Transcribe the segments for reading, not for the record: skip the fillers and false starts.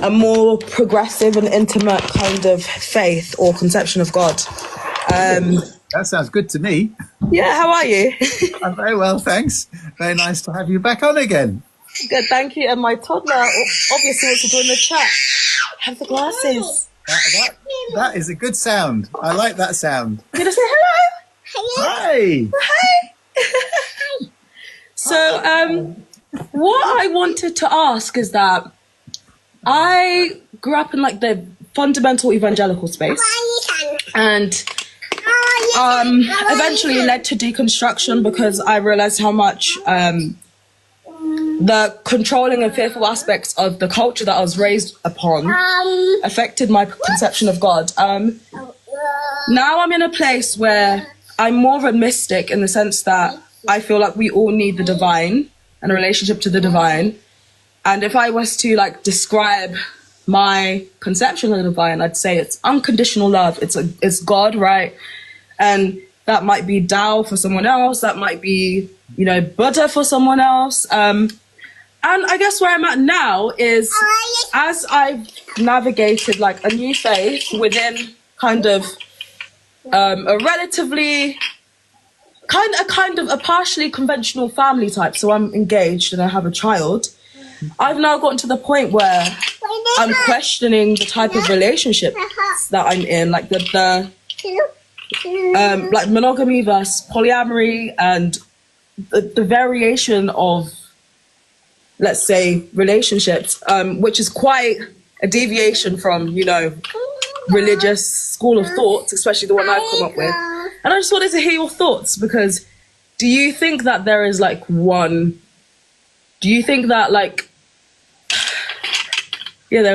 a more progressive and intimate kind of faith or conception of God. That sounds good to me. Yeah, how are you? I'm very well, thanks. Very nice to have you back on again. Good, thank you. And my toddler obviously wants to join the chat. Have the glasses. That is a good sound. I like that sound. You gonna say hello? Hi. Hi. So, what I wanted to ask is that I grew up in like the fundamental evangelical space, and eventually led to deconstruction because I realized how much the controlling and fearful aspects of the culture that I was raised upon affected my conception of God. Now I'm in a place where I'm more of a mystic in the sense that I feel like we all need the divine and a relationship to the divine. And if I was to like describe my conception of the divine, I'd say it's unconditional love. It's God, right? And that might be Tao for someone else. That might be, Buddha for someone else. And I guess where I'm at now is as I've navigated like a new faith within kind of a relatively a partially conventional family type. So I'm engaged and I have a child. I've now gotten to the point where I'm questioning the type of relationships that I'm in, like like monogamy versus polyamory and the variation of, let's say, relationships, which is quite a deviation from, religious school of thoughts, especially the one I've come up with. And I just wanted to hear your thoughts, because do you think that there is like one, there's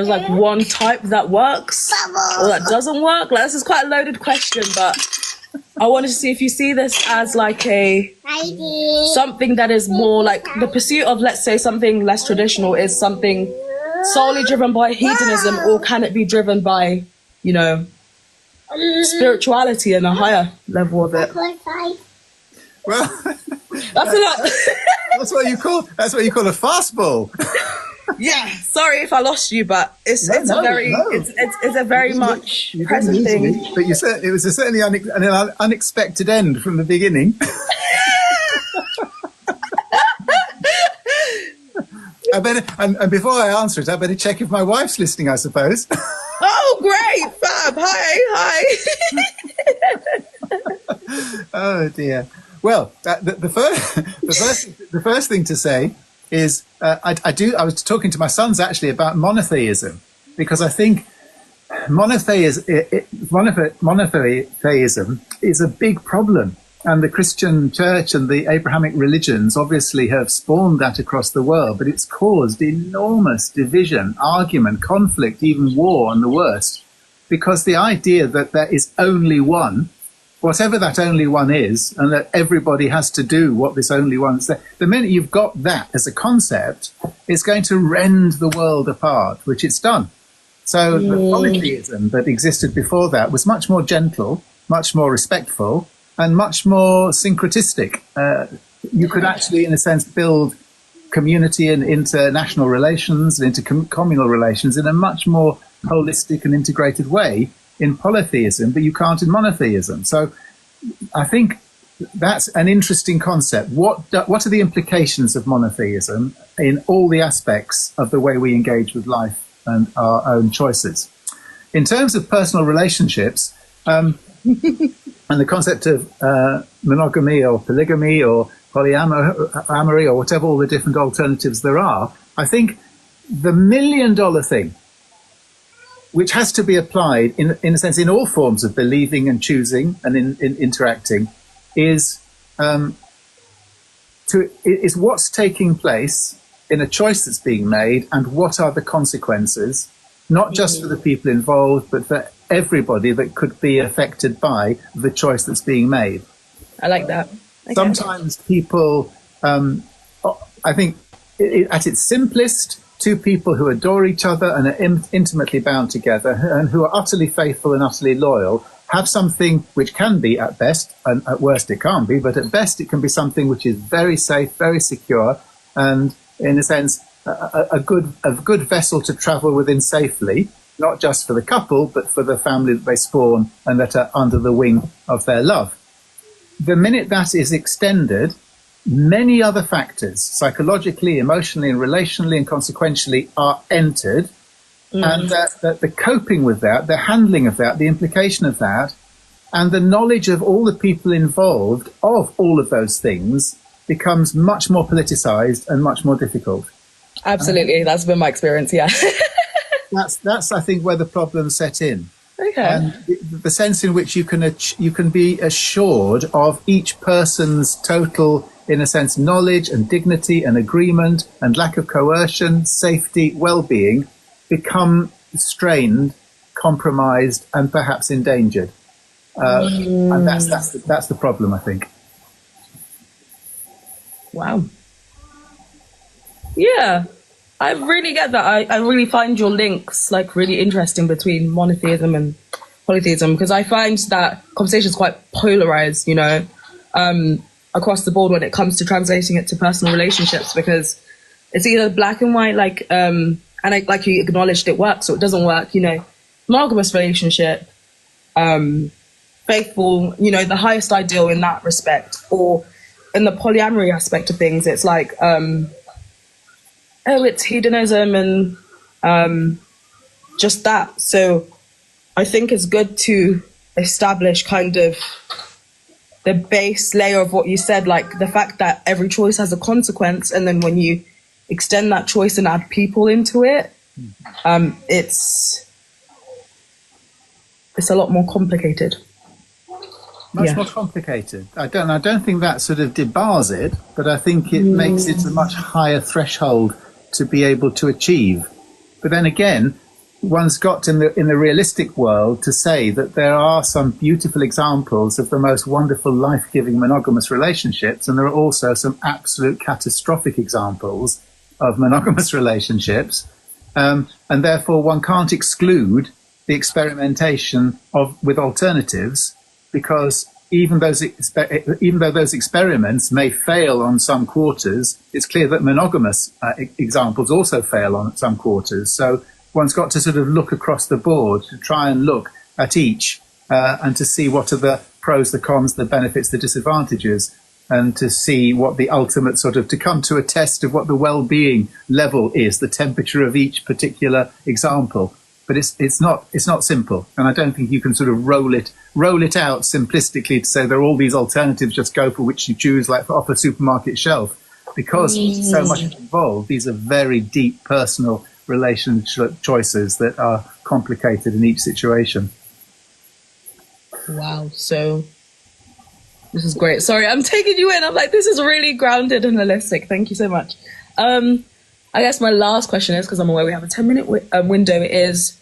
like one type that works or that doesn't work? Like, this is quite a loaded question, but I wanted to see if you see this as like something that is more like the pursuit of, let's say, something less traditional is something solely driven by hedonism, or can it be driven by, spirituality and a higher level of it? Well, that's a lot. That's what you call a fastball. Yeah, sorry if I lost you, but it's a very much present thing. But it was certainly an unexpected end from the beginning. And before I answer it, I better check if my wife's listening, I suppose. Oh, great, fab! Hi. Oh dear. Well, the first thing to say is I was talking to my sons actually about monotheism, because I think monotheism is a big problem, and the Christian church and the Abrahamic religions obviously have spawned that across the world, but it's caused enormous division, argument, conflict, even war, and the worst, because the idea that there is only one, whatever that only one is, and that everybody has to do what this only one is. The minute you've got that as a concept, it's going to rend the world apart, which it's done. So the polytheism that existed before that was much more gentle, much more respectful, and much more syncretistic. You could actually, in a sense, build community and international relations and intercommunal relations in a much more holistic and integrated way in polytheism, but you can't in monotheism. So I think that's an interesting concept. What are the implications of monotheism in all the aspects of the way we engage with life and our own choices? In terms of personal relationships, and the concept of monogamy or polygamy or polyamory or whatever all the different alternatives there are, I think the million-dollar thing, which has to be applied in a sense in all forms of believing and choosing and in interacting, is what's taking place in a choice that's being made, and what are the consequences, not just for the people involved, but for everybody that could be affected by the choice that's being made. I like that. Okay. Sometimes people, I think at its simplest, two people who adore each other and are intimately bound together and who are utterly faithful and utterly loyal have something which can be at best, and at worst it can't be, but at best it can be something which is very safe, very secure, and in a sense a good vessel to travel within safely, not just for the couple, but for the family that they spawn and that are under the wing of their love. The minute that is extended, many other factors, psychologically, emotionally, and relationally, and consequentially, are entered. And that the coping with that, the handling of that, the implication of that, and the knowledge of all the people involved of all of those things becomes much more politicized and much more difficult. Absolutely. That's been my experience, yeah. That's I think, where the problems set in. Okay. And the sense in which you can be assured of each person's total, in a sense, knowledge and dignity and agreement and lack of coercion, safety, well-being, become strained, compromised, and perhaps endangered. And that's the problem, I think. Wow. Yeah, I really get that. I really find your links like really interesting between monotheism and polytheism, because I find that conversation is quite polarized, you know, across the board when it comes to translating it to personal relationships, because it's either black and white, like, and like you acknowledged, it works or it doesn't work, you know, monogamous relationship, faithful, you know, the highest ideal in that respect. Or in the polyamory aspect of things, it's like, it's hedonism and just that. So I think it's good to establish kind of the base layer of what you said, like the fact that every choice has a consequence, and then when you extend that choice and add people into it, it's a lot more complicated. Much more complicated. I don't think that sort of debars it, but I think it makes it a much higher threshold to be able to achieve. But then again, one's got in the realistic world to say that there are some beautiful examples of the most wonderful, life-giving monogamous relationships, and there are also some absolute catastrophic examples of monogamous relationships, and therefore one can't exclude the experimentation with alternatives, because even though those experiments may fail on some quarters, it's clear that monogamous examples also fail on some quarters. So one's got to sort of look across the board to try and look at each and to see what are the pros, the cons, the benefits, the disadvantages, and to see what the ultimate to come to a test of what the well-being level is, the temperature of each particular example. But it's not simple, and I don't think you can sort of roll it out simplistically to say there are all these alternatives, just go for which you choose, like off a supermarket shelf, because so much is involved. These are very deep personal relationship choices that are complicated in each situation. Wow, so this is great. Sorry, I'm taking you in. I'm like, this is really grounded and holistic. Thank you so much. I guess my last question is, because I'm aware we have a 10-minute window, is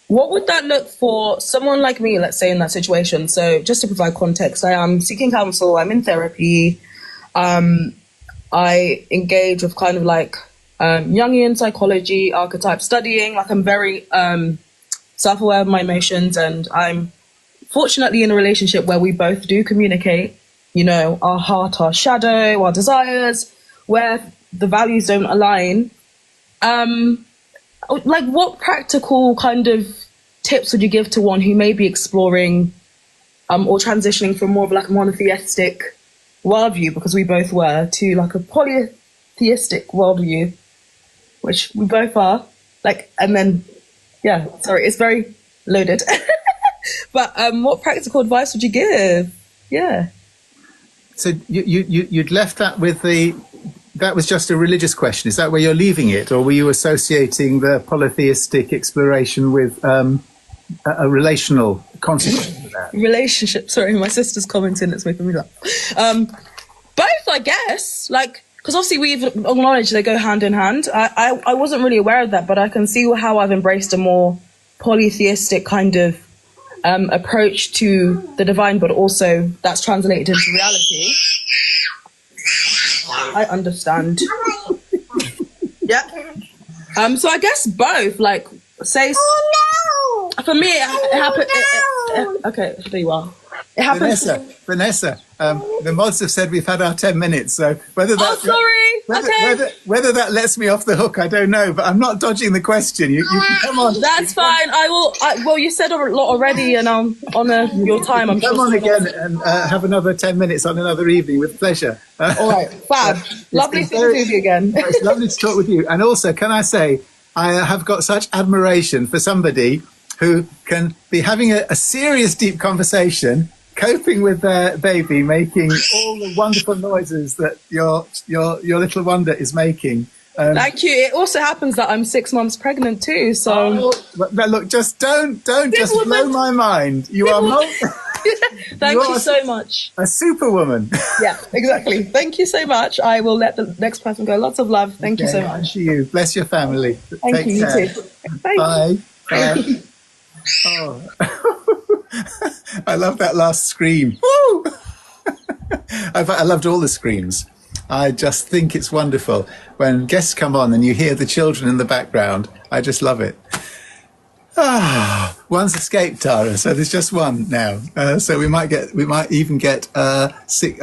what would that look for someone like me, let's say, in that situation? So just to provide context, I am seeking counsel, I'm in therapy, I engage with kind of like Jungian psychology, archetype studying, like I'm very self-aware of my emotions, and I'm fortunately in a relationship where we both do communicate, you know, our heart, our shadow, our desires, where the values don't align. Like what practical kind of tips would you give to one who may be exploring or transitioning from more of like a monotheistic worldview, because we both were, to like a polytheistic worldview, which we both are, like, and then, yeah, sorry, it's very loaded. But what practical advice would you give? Yeah. So you'd left that with that was just a religious question. Is that where you're leaving it, or were you associating the polytheistic exploration with a relational consequence of that? Relationship. Sorry, my sister's commenting. It's making me laugh. Both, I guess. Like, because obviously we've acknowledged they go hand in hand. I wasn't really aware of that, but I can see how I've embraced a more polytheistic kind of approach to the divine, but also that's translated into reality. I understand. Yeah. So I guess both, like, say. Oh no! For me, it happened. Okay, there you are. It happened. Vanessa, The mods have said we've had our 10 minutes, so whether that whether that lets me off the hook, I don't know. But I'm not dodging the question. You can come on. That's fine. Well, you said a lot already, and I'll honour your time. I'm come sure on again and have another 10 minutes on another evening with pleasure. All right, fab. Lovely to talk with you again. It's lovely to talk with you. And also, can I say, I have got such admiration for somebody who can be having a serious, deep conversation, coping with their baby, making all the wonderful noises that your little wonder is making. Thank you. It also happens that I'm 6 months pregnant too. So look, just don't just blow my mind. You are Thank you so much. A superwoman. Yeah, exactly. Thank you so much. I will let the next person go. Lots of love. Thank you so much. To you. Bless your family. Thank you. Care. You too. Bye. Bye. Oh. I love that last scream. Woo! I loved all the screams. I just think it's wonderful when guests come on and you hear the children in the background. I just love it. One's escaped, Tara, so there's just one now. So we might even get 6.